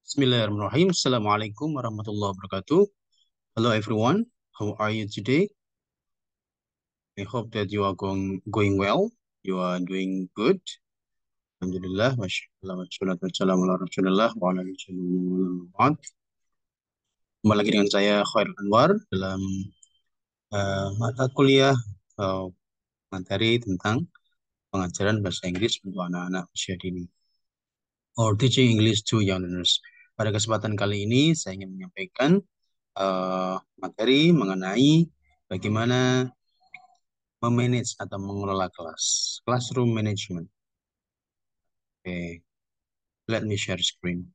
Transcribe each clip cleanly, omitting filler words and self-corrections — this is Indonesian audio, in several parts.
Bismillahirrahmanirrahim. Assalamualaikum warahmatullahi wabarakatuh. Hello everyone. How are you today? I hope that you are going well. You are doing good. Alhamdulillah. Masya Allah. Wassalamu ala Rasulullah wa ala alihi wa sahbihi. Kembali lagi dengan saya Khairul Anwar dalam mata kuliah atau materi tentang pengajaran bahasa Inggris untuk anak-anak usia dini or teaching English to young learners. Pada kesempatan kali ini saya ingin menyampaikan materi mengenai bagaimana memanage atau mengelola kelas, classroom management. Oke, let me share screen.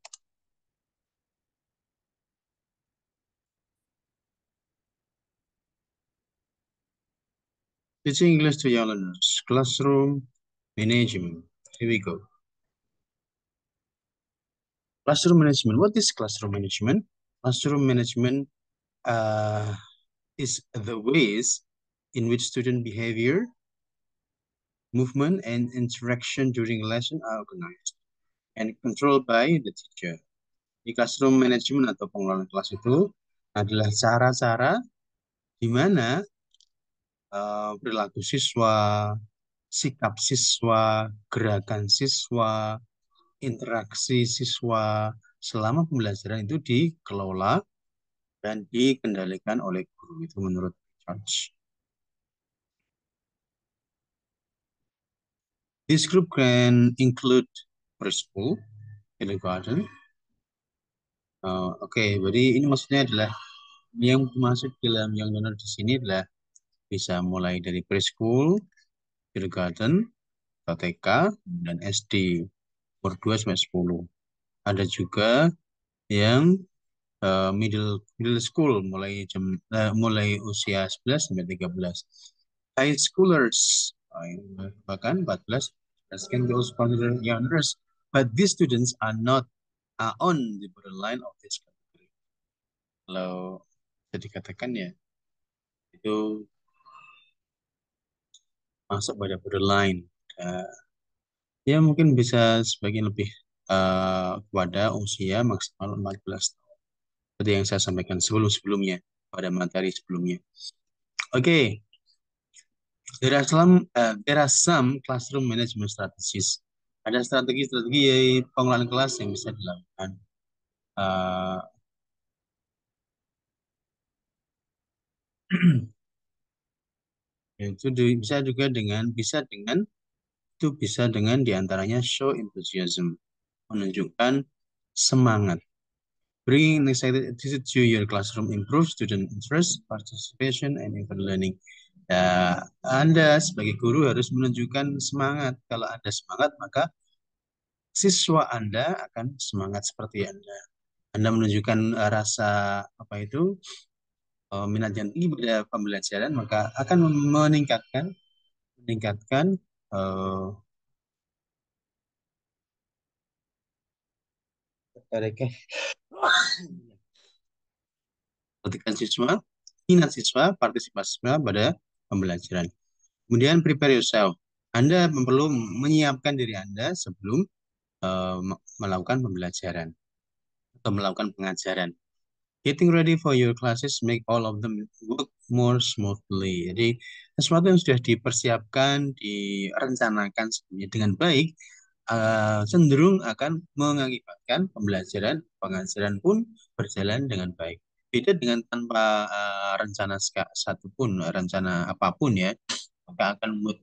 Teaching English to young learners, classroom management. Here we go. Classroom management. What is classroom management? Classroom management is the ways in which student behavior, movement, and interaction during lesson are organized and controlled by the teacher. Di classroom management atau pengelolaan kelas itu adalah cara-cara di mana perilaku siswa, sikap siswa, gerakan siswa, interaksi siswa selama pembelajaran itu dikelola dan dikendalikan oleh guru. Itu menurut George. This group can include preschool, kindergarten. Oke, jadi ini maksudnya adalah yang masuk dalam yang benar di sini adalah bisa mulai dari preschool, kindergarten, TK, dan SD umur 2 sampai 10. Ada juga yang middle school mulai usia 11 sampai 13. High schoolers bahkan 14 can be also considered youngers, but these students are not on the borderline of this category. Kalau bisa dikatakan ya itu masuk pada borderline. Ya mungkin bisa sebagian lebih pada usia maksimal 14 tahun. Seperti yang saya sampaikan sebelum-sebelumnya pada materi sebelumnya. Oke, there are some classroom management strategies. Ada strategi-strategi pengelolaan kelas yang bisa dilakukan. Bisa dengan diantaranya show enthusiasm, menunjukkan semangat. Bringing excited attitude to your classroom improves student interest, participation, and even learning. Ya, Anda sebagai guru harus menunjukkan semangat. Kalau Anda semangat, maka siswa Anda akan semangat seperti Anda. Anda menunjukkan rasa minat yang tinggi pada pembelajaran, maka akan meningkatkan ketertarikan minat siswa, partisipasi siswa pada pembelajaran. Kemudian prepare yourself. Anda perlu menyiapkan diri Anda sebelum melakukan pembelajaran atau melakukan pengajaran. Getting ready for your classes make all of them work more smoothly. Jadi sesuatu yang sudah dipersiapkan, direncanakan sebelumnya dengan baik, cenderung akan mengakibatkan pengajaran pun berjalan dengan baik. Beda dengan tanpa rencana satupun, rencana apapun ya, maka akan membuat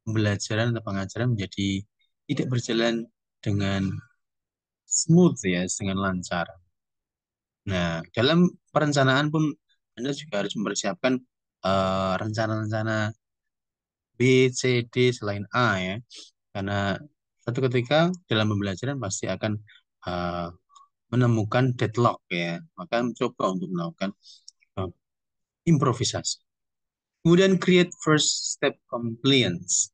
pembelajaran atau pengajaran menjadi tidak berjalan dengan smooth ya, dengan lancar. Nah, dalam perencanaan pun Anda juga harus mempersiapkan rencana-rencana B, C, D selain A ya. Karena suatu ketika dalam pembelajaran pasti akan menemukan deadlock ya. Maka mencoba untuk melakukan improvisasi. Kemudian create first step compliance.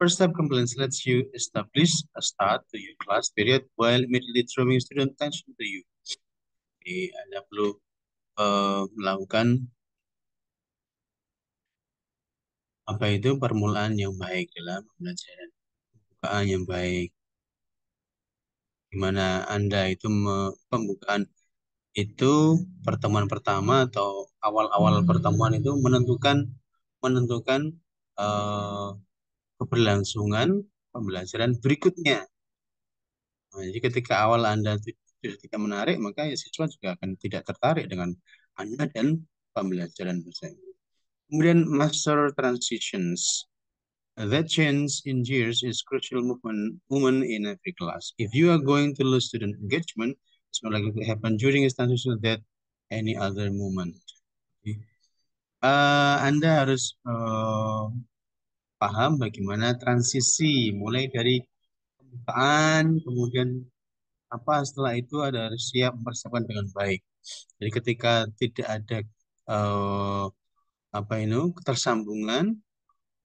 First step compliance lets you establish a start to your class period while immediately drawing student attention to you. Jadi Anda perlu melakukan permulaan yang baik dalam pembelajaran, pembukaan yang baik, di mana Anda itu pembukaan itu pertemuan pertama atau awal-awal pertemuan itu menentukan menentukan eh, keberlangsungan pembelajaran berikutnya. Nah, jadi ketika awal Anda sudah tidak menarik, maka ya siswa juga akan tidak tertarik dengan Anda dan pembelajaran bahasa Inggris. Kemudian master transitions. That change in years is crucial movement in every class. If you are going to lose student engagement, it's more likely to happen during a transition than any other moment. Anda harus paham bagaimana transisi mulai dari pembukaan, kemudian apa setelah itu ada harus siap mempersiapkan dengan baik. Jadi ketika tidak ada eh, apa itu ketersambungan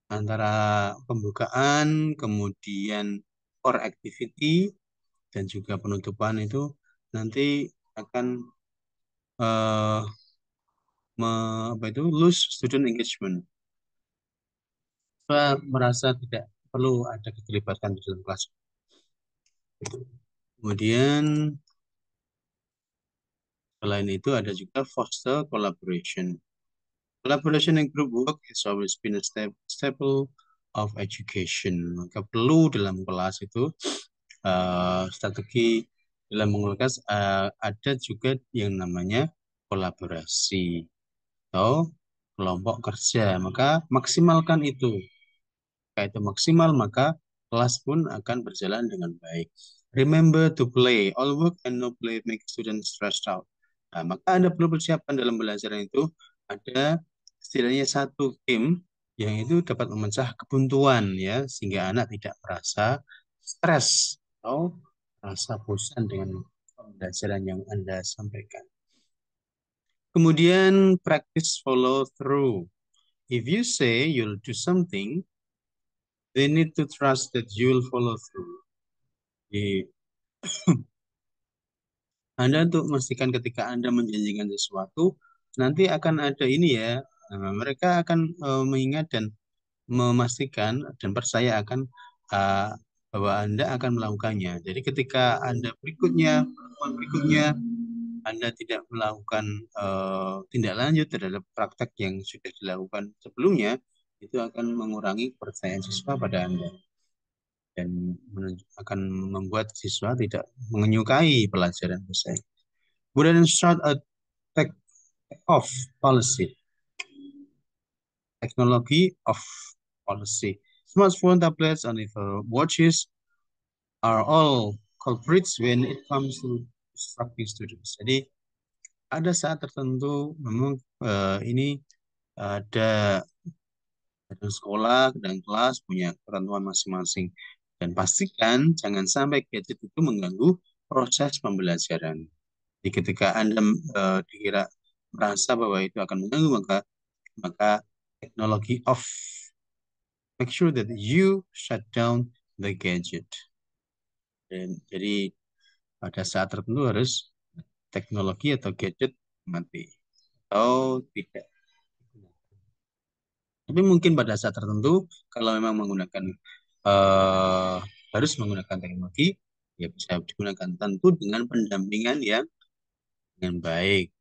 antara pembukaan, kemudian core activity dan juga penutupan itu nanti akan eh, apa itu lose student engagement. Saya merasa tidak perlu ada keterlibatan di dalam kelas. Kemudian selain itu ada juga foster collaboration. Collaboration and group work has always been a staple of education. Maka perlu dalam kelas itu strategi dalam mengelola ada juga yang namanya kolaborasi atau kelompok kerja. Maka maksimalkan itu. Jika itu maksimal, maka kelas pun akan berjalan dengan baik. Remember to play. All work and no play make students stressed out. Nah, maka Anda perlu persiapan dalam belajar itu ada setidaknya satu game yang itu dapat memecah kebuntuan ya sehingga anak tidak merasa stres atau merasa bosan dengan pembelajaran yang Anda sampaikan. Kemudian practice follow through. If you say you'll do something, they need to trust that you will follow through. Jadi, Anda untuk memastikan ketika Anda menjanjikan sesuatu, nanti akan ada ini ya, mereka akan mengingat dan memastikan dan percaya akan uh, bahwa Anda akan melakukannya. Jadi ketika Anda berikutnya, Anda tidak melakukan tindak lanjut terhadap praktek yang sudah dilakukan sebelumnya, itu akan mengurangi kepercayaan siswa pada Anda dan akan membuat siswa tidak menyukai pelajaran bahasa Inggris. Kemudian start a take off policy, technology of policy. Smartphone, tablets, and even watches are all culprits when it comes to instructing students. Jadi ada saat tertentu memang ini ada sekolah dan kelas punya ketentuan masing-masing dan pastikan jangan sampai gadget itu mengganggu proses pembelajaran. Jadi ketika Anda dikira merasa bahwa itu akan mengganggu maka teknologi off. Make sure that you shut down the gadget. Dan, jadi pada saat tertentu harus teknologi atau gadget mati atau tidak. Tapi mungkin pada saat tertentu kalau memang menggunakan eh, harus menggunakan teknologi ya bisa digunakan tentu dengan pendampingan yang dengan baik.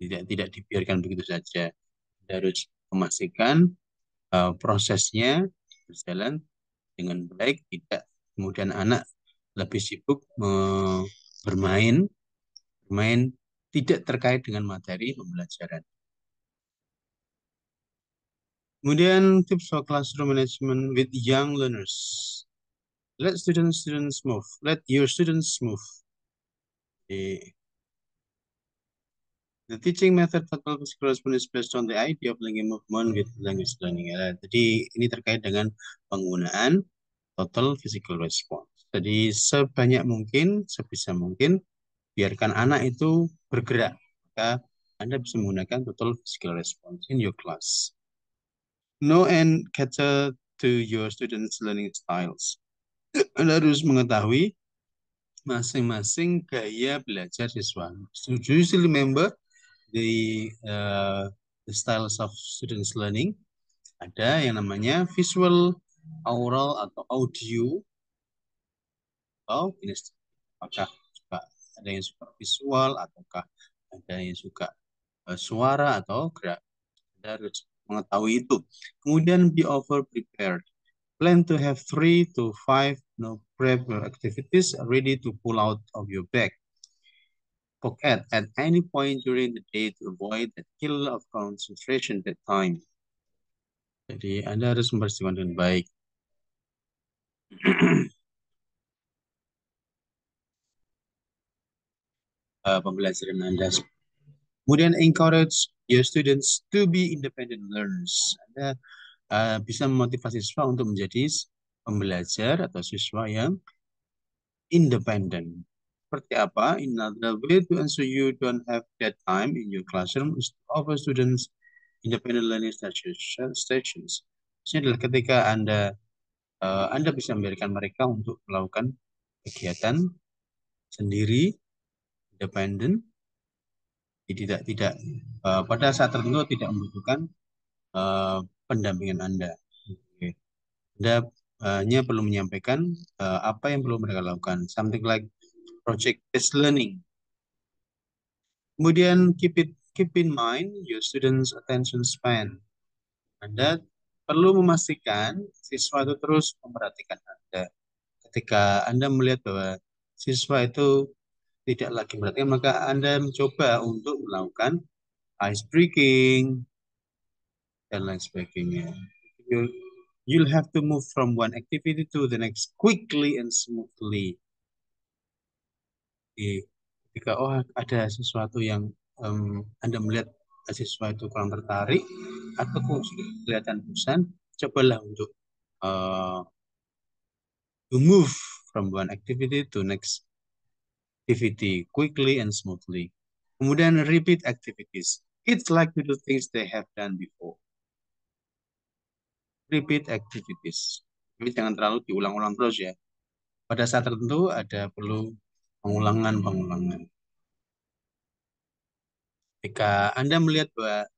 Tidak dibiarkan begitu saja. Kita harus memastikan prosesnya berjalan dengan baik, tidak kemudian anak lebih sibuk bermain, bermain tidak terkait dengan materi pembelajaran. Kemudian tips for classroom management with young learners. Let students move. Let your students move. The teaching method total physical response is based on the idea of linking movement with language learning. Jadi ini terkait dengan penggunaan total physical response. Jadi sebanyak mungkin, sebisa mungkin, biarkan anak itu bergerak. Maka Anda bisa menggunakan total physical response in your class. Know and cater to your students' learning styles. Anda harus mengetahui masing-masing gaya belajar siswa. So, do you still remember the styles of students learning? Ada yang namanya visual, oral, atau audio, atau kinesthetic. Apakah suka ada yang suka visual ataukah ada yang suka suara atau gerak. Anda harus mengetahui itu. Kemudian be over prepared. Plan to have 3 to 5 prep activities ready to pull out of your bag. Pocket at any point during the day to avoid the kill of concentration that time. Jadi Anda harus mempersiapkan dengan baik. Pembelajaran Anda. Kemudian encourage your students to be independent learners. Anda bisa memotivasi siswa untuk menjadi pembelajar atau siswa yang independen. Seperti apa? Another way to ensure you don't have that time in your classroom is to offer students independent learning stations. Maksudnya adalah ketika Anda bisa memberikan mereka untuk melakukan kegiatan sendiri, independen, tidak pada saat tertentu tidak membutuhkan pendampingan Anda. Oke. Anda hanya perlu menyampaikan apa yang perlu mereka lakukan. Something like project-based learning. Kemudian keep in mind your students' attention span. Anda perlu memastikan siswa itu terus memperhatikan Anda. Ketika Anda melihat bahwa siswa itu tidak lagi perhatikan, maka Anda mencoba untuk melakukan ice breaking dan lain sebagainya. You'll have to move from one activity to the next quickly and smoothly. Ketika ada sesuatu yang Anda melihat siswa itu kurang tertarik atau sudah kelihatan bosan, cobalah untuk to move from one activity to next activity quickly and smoothly. Kemudian repeat activities. Kids like to do things they have done before. Repeat activities. Jadi jangan terlalu diulang-ulang terus ya. Pada saat tertentu ada perlu pengulangan-pengulangan. Jika Anda melihat bahwa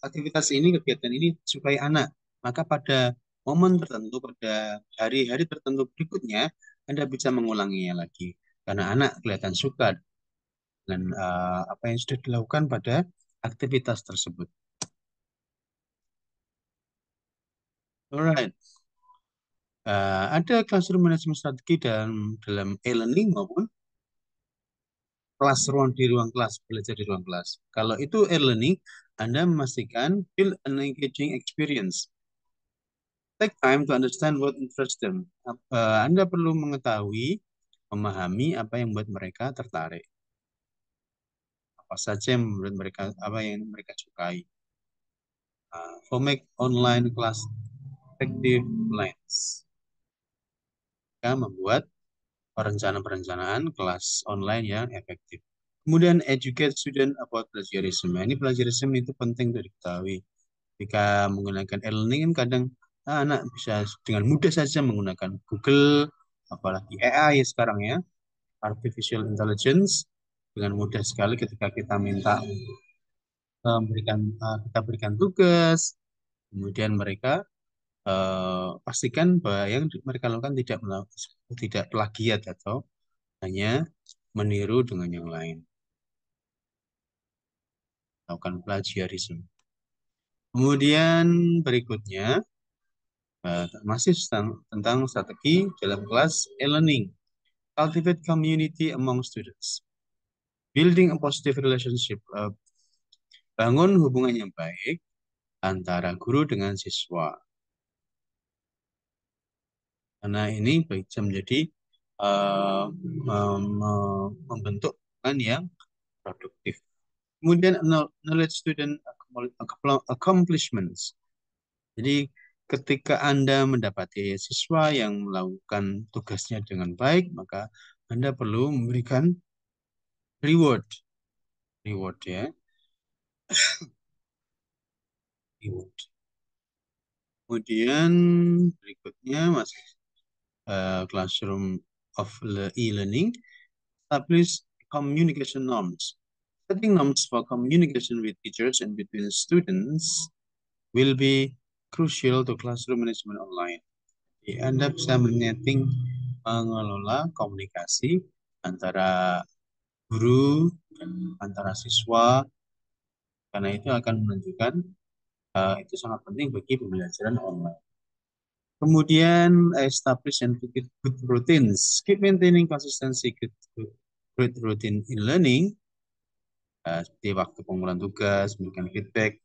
aktivitas ini, kegiatan ini disukai anak, maka pada momen tertentu, pada hari-hari tertentu berikutnya, Anda bisa mengulanginya lagi. Karena anak kelihatan suka dengan apa yang sudah dilakukan pada aktivitas tersebut. Alright. Ada classroom management strategi dalam e-learning maupun kelas di ruang kelas, belajar di ruang kelas. Kalau itu e-learning, Anda memastikan build an engaging experience. Take time to understand what interests them. Anda perlu mengetahui, memahami apa yang membuat mereka tertarik. Apa saja yang membuat mereka, apa yang mereka sukai. For make online class effective plans. Kita membuat perencanaan kelas online yang efektif. Kemudian educate student about plagiarism. Ini plagiarism itu penting untuk diketahui. Jika menggunakan e-learning kan kadang anak bisa dengan mudah saja menggunakan Google, apalagi AI sekarang ya, artificial intelligence, dengan mudah sekali ketika kita minta kita berikan tugas, kemudian mereka pastikan bahwa yang mereka lakukan tidak plagiat atau hanya meniru dengan yang lain. Lakukan plagiarisme. Kemudian berikutnya masih tentang strategi dalam kelas e-learning. Cultivate community among students. Building a positive relationship. Bangun hubungan yang baik antara guru dengan siswa. Karena ini bisa menjadi membentuk hubungan yang produktif. Kemudian knowledge student accomplishments. Jadi ketika Anda mendapati siswa yang melakukan tugasnya dengan baik, maka Anda perlu memberikan reward. Reward ya. Reward. Kemudian berikutnya masih classroom of e-learning. Establish communication norms. Setting norms for communication with teachers and between students will be crucial to classroom management online. Anda bisa menyeting mengelola komunikasi antara guru dan antara siswa, karena itu akan menunjukkan itu sangat penting bagi pembelajaran online. Kemudian establish and keep good routines. Keep maintaining consistency good routine in learning, seperti waktu pengumpulan tugas, memberikan feedback,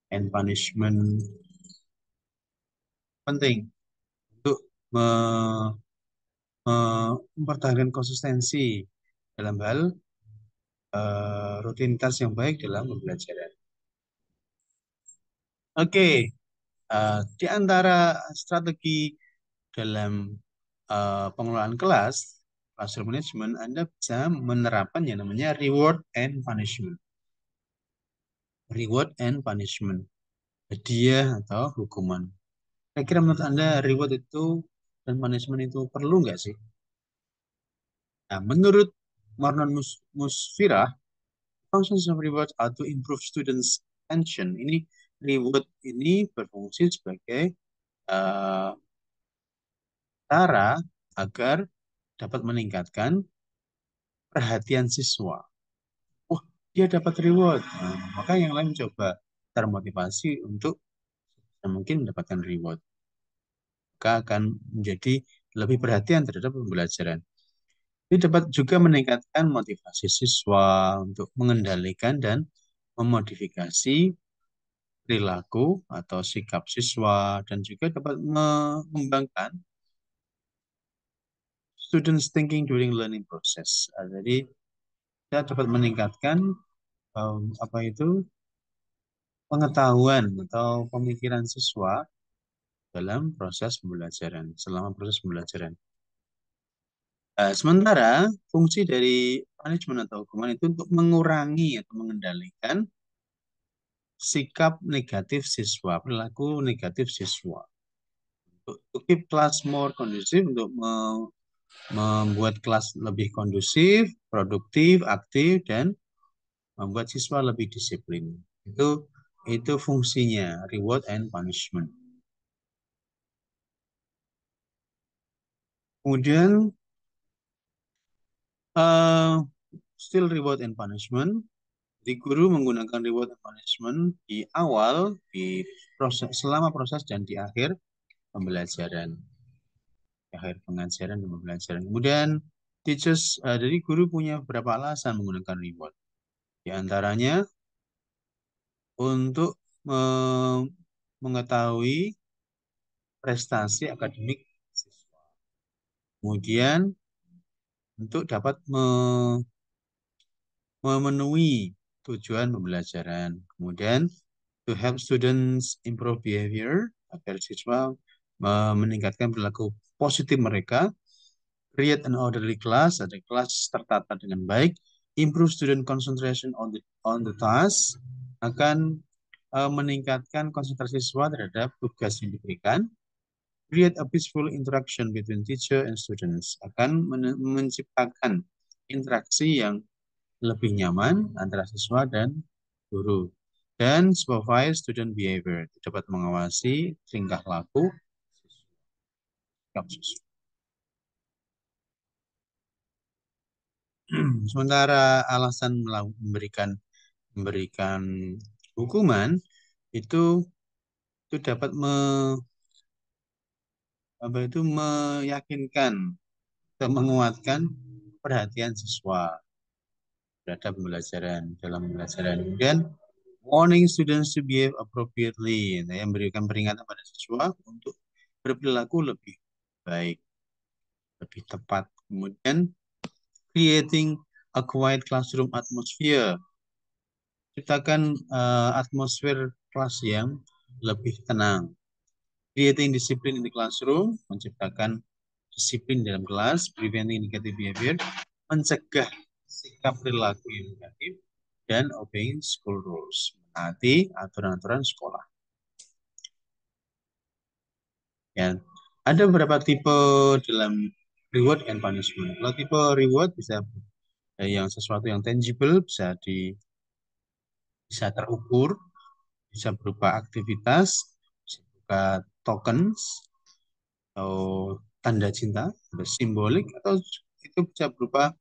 and punishment penting untuk mempertahankan konsistensi dalam hal rutinitas yang baik dalam pembelajaran. Oke, di antara strategi dalam pengelolaan kelas, classroom management, Anda bisa menerapkan yang namanya reward and punishment. Reward and punishment, hadiah atau hukuman. Kira-kira menurut Anda reward itu dan punishment itu perlu nggak sih? Nah, menurut Marnon Musfirah, functions of reward are to improve students' attention. Ini reward ini berfungsi sebagai uh, cara agar dapat meningkatkan perhatian siswa. Wah, dia dapat reward. Nah, maka yang lain coba termotivasi untuk mungkin mendapatkan reward. Maka akan menjadi lebih perhatian terhadap pembelajaran. Ini dapat juga meningkatkan motivasi siswa untuk mengendalikan dan memodifikasi perilaku atau sikap siswa dan juga dapat mengembangkan students thinking during learning process. Jadi kita dapat meningkatkan apa itu pengetahuan atau pemikiran siswa dalam proses pembelajaran, selama proses pembelajaran. Sementara fungsi dari punishment atau hukuman itu untuk mengurangi atau mengendalikan sikap negatif siswa, perilaku negatif siswa. Untuk to keep class more kondusif, untuk membuat kelas lebih kondusif, produktif, aktif, dan membuat siswa lebih disiplin. Itu fungsinya reward and punishment. Kemudian still reward and punishment. Jadi guru menggunakan reward and punishment di awal, di proses, selama proses dan di akhir pembelajaran, di akhir pengajaran dan pembelajaran. Kemudian teachers, jadi guru punya beberapa alasan menggunakan reward. Di antaranya untuk mengetahui prestasi akademik siswa. Kemudian untuk dapat memenuhi tujuan pembelajaran. Kemudian to help students improve behavior, agar siswa meningkatkan perilaku positif mereka. Create an orderly class, ada kelas tertata dengan baik. Improve student concentration on the task, akan meningkatkan konsentrasi siswa terhadap tugas yang diberikan. Create a peaceful interaction between teacher and students, akan menciptakan interaksi yang lebih nyaman antara siswa dan guru. Dan supervise student behavior, dapat mengawasi tingkah laku siswa. Sementara alasan memberikan hukuman itu dapat meyakinkan atau menguatkan perhatian siswa terhadap pembelajaran dalam pembelajaran. Kemudian warning students to behave appropriately, yang memberikan peringatan pada siswa untuk berperilaku lebih baik, lebih tepat. Kemudian creating a quiet classroom atmosphere, ciptakan atmosfer kelas yang lebih tenang. Creating discipline in the classroom, menciptakan disiplin dalam kelas. Preventing negative behavior, mencegah sikap perilaku yang negatif. Dan obeying school rules, menaati aturan-aturan sekolah. Ya, ada beberapa tipe dalam reward and punishment. Kalau tipe reward bisa yang sesuatu yang tangible, bisa terukur, bisa berupa aktivitas, bisa berupa tokens atau tanda cinta, atau simbolik, atau itu bisa berupa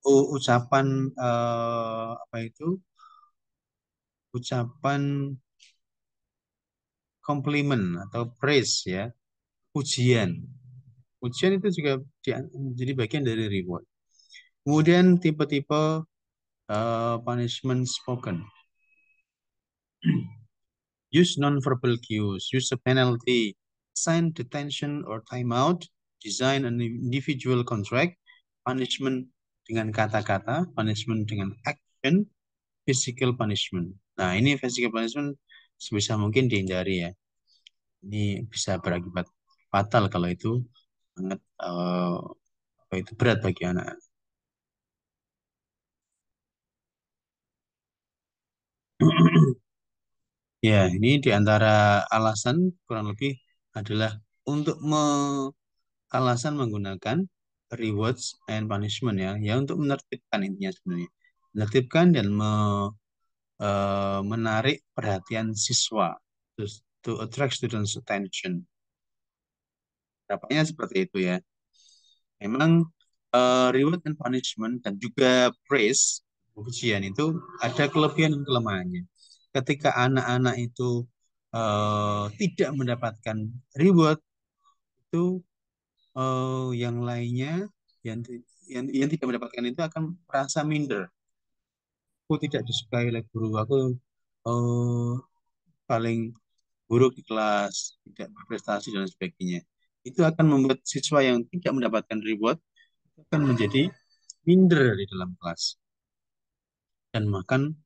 ucapan apa itu? Ucapan komplimen atau praise ya, pujian. Pujian itu juga jadi bagian dari reward. Kemudian tipe-tipe punishment spoken. Use non-verbal cues, use a penalty, assign detention or timeout, design an individual contract, punishment dengan kata-kata, punishment dengan action, physical punishment. Nah, ini physical punishment sebisa mungkin dihindari ya. Ini bisa berakibat fatal kalau itu sangat apa itu berat bagi anak. Ya, ini di antara alasan kurang lebih adalah untuk alasan menggunakan rewards and punishment ya, ya untuk menertibkan intinya sebenarnya. Menertibkan dan menarik perhatian siswa to attract students' attention. Dapatnya seperti itu ya. Memang reward and punishment dan juga praise, pujian itu ada kelebihan dan kelemahannya. Ketika anak-anak itu tidak mendapatkan reward, itu yang lainnya yang tidak mendapatkan itu akan merasa minder. Aku tidak disukai oleh guru, aku eh, paling buruk di kelas, tidak berprestasi dan sebagainya. Itu akan membuat siswa yang tidak mendapatkan reward akan menjadi minder di dalam kelas dan makan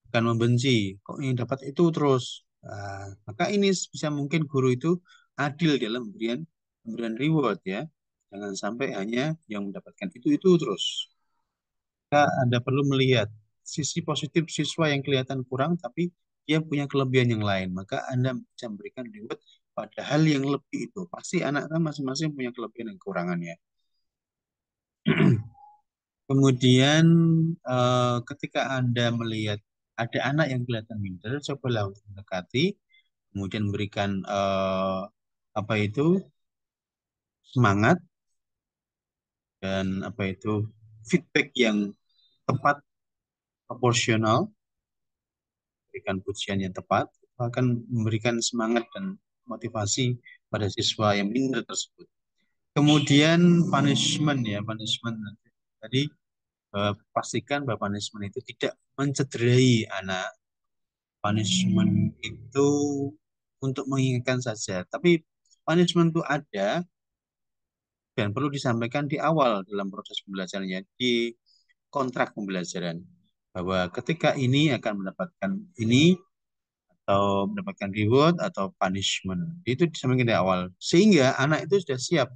akan membenci. Kok yang dapat itu terus? Nah, maka ini bisa mungkin guru itu adil dalam pemberian reward ya. Jangan sampai hanya yang mendapatkan itu terus. Maka Anda perlu melihat sisi positif siswa yang kelihatan kurang, tapi dia punya kelebihan yang lain. Maka Anda bisa memberikan reward pada hal yang lebih itu. Pasti anak kan masing-masing punya kelebihan dan kekurangannya. Kemudian ketika Anda melihat ada anak yang kelihatan minder, cobalah untuk mendekati, kemudian memberikan apa itu semangat dan apa itu feedback yang tepat, proporsional, berikan pujian yang tepat, akan memberikan semangat dan motivasi pada siswa yang minder tersebut. Kemudian punishment ya, punishment tadi pastikan bahwa punishment itu tidak mencederai anak. Punishment itu untuk mengingatkan saja, tapi punishment itu ada dan perlu disampaikan di awal dalam proses pembelajarannya, di kontrak pembelajaran, bahwa ketika ini akan mendapatkan ini atau mendapatkan reward atau punishment. Itu disampaikan di awal. Sehingga anak itu sudah siap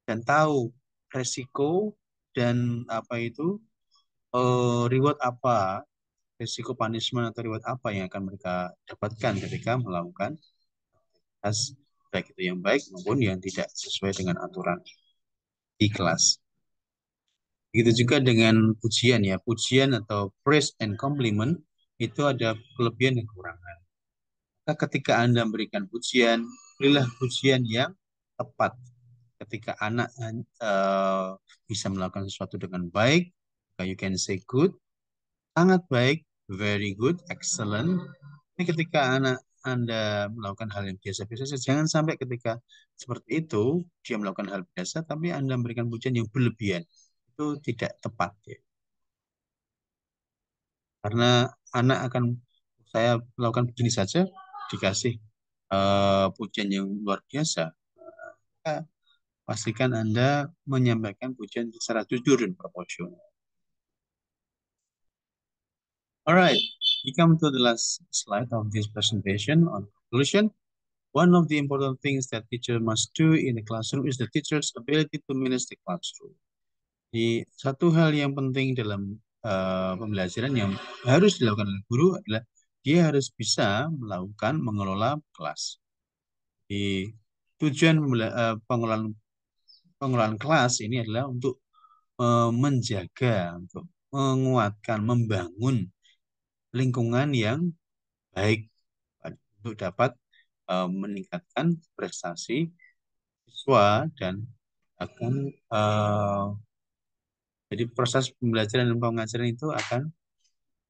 dan tahu resiko dan apa itu reward apa, resiko punishment atau reward apa yang akan mereka dapatkan ketika melakukan tes baik itu yang baik maupun yang tidak sesuai dengan aturan di kelas. Begitu juga dengan pujian ya, pujian atau praise and compliment itu ada kelebihan dan kekurangan. Maka ketika Anda memberikan pujian, berilah pujian yang tepat. Ketika anak bisa melakukan sesuatu dengan baik, maka you can say good, sangat baik, very good, excellent. Ini ketika anak Anda melakukan hal yang biasa-biasa saja, jangan sampai ketika seperti itu, dia melakukan hal biasa, tapi Anda memberikan pujian yang berlebihan. Itu tidak tepat ya. Karena anak akan, saya melakukan begini saja, dikasih pujian yang luar biasa. Maka pastikan Anda menyampaikan pujian secara jujur dan proporsional. Alright, we come to the last slide of this presentation on conclusion. One of the important things that teacher must do in the classroom is the teacher's ability to manage the classroom. Di satu hal yang penting dalam pembelajaran yang harus dilakukan oleh guru adalah dia harus bisa melakukan mengelola kelas. Di tujuan pengelolaan pengelolaan kelas ini adalah untuk menjaga, untuk menguatkan, membangun lingkungan yang baik untuk dapat meningkatkan prestasi siswa dan akan Jadi proses pembelajaran dan pengajaran itu akan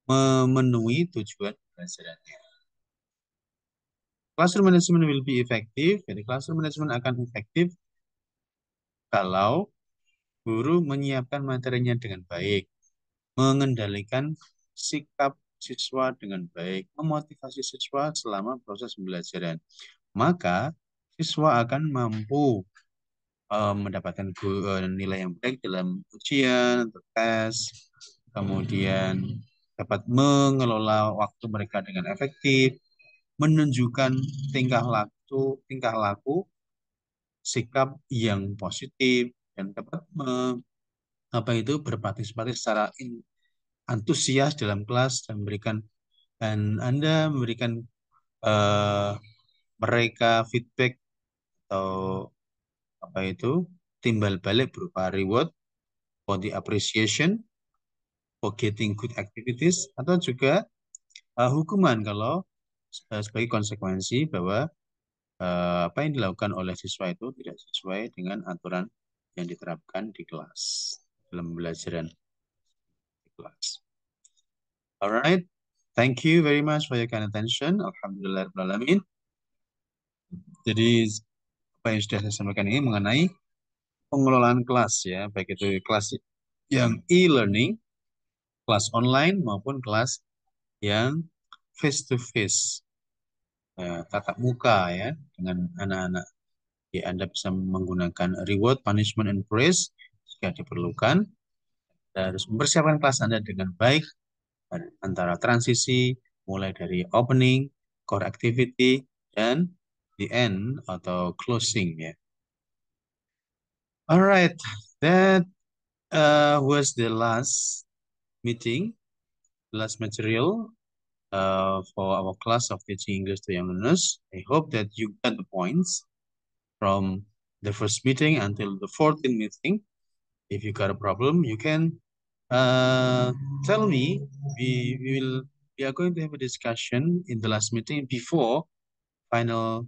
memenuhi tujuan pembelajarannya. Classroom management will be effective. Jadi classroom management akan efektif kalau guru menyiapkan materinya dengan baik, mengendalikan sikap siswa dengan baik, memotivasi siswa selama proses pembelajaran. Maka siswa akan mampu mendapatkan nilai yang baik dalam ujian atau tes, kemudian dapat mengelola waktu mereka dengan efektif, menunjukkan tingkah laku, sikap yang positif, dan dapat berpartisipasi secara antusias dalam kelas dan Anda memberikan eh, mereka feedback atau timbal balik berupa reward for the appreciation for getting good activities atau juga hukuman kalau sebagai konsekuensi bahwa apa yang dilakukan oleh siswa itu tidak sesuai dengan aturan yang diterapkan di kelas dalam pembelajaran di kelas. Alright, thank you very much for your kind attention. Alhamdulillahirobbilalamin. Jadi apa yang sudah saya sampaikan ini mengenai pengelolaan kelas ya, baik itu kelas yang e-learning, kelas online maupun kelas yang face to face, tatap muka ya dengan anak-anak. Ya, Anda bisa menggunakan reward, punishment, and praise jika diperlukan. Anda harus mempersiapkan kelas Anda dengan baik antara transisi, mulai dari opening, core activity, dan the end atau closing ya. Alright, that was the last meeting, last material for our class of teaching English to young learners. I hope that you got the points from the first meeting until the 14th meeting. If you got a problem, you can tell me. We are going to have a discussion in the last meeting before final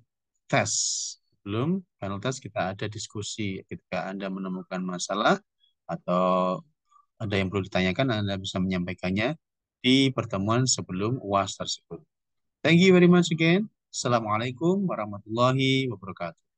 test. Sebelum final test kita ada diskusi ketika Anda menemukan masalah atau ada yang perlu ditanyakan, Anda bisa menyampaikannya di pertemuan sebelum UAS tersebut. Thank you very much again. Assalamualaikum warahmatullahi wabarakatuh.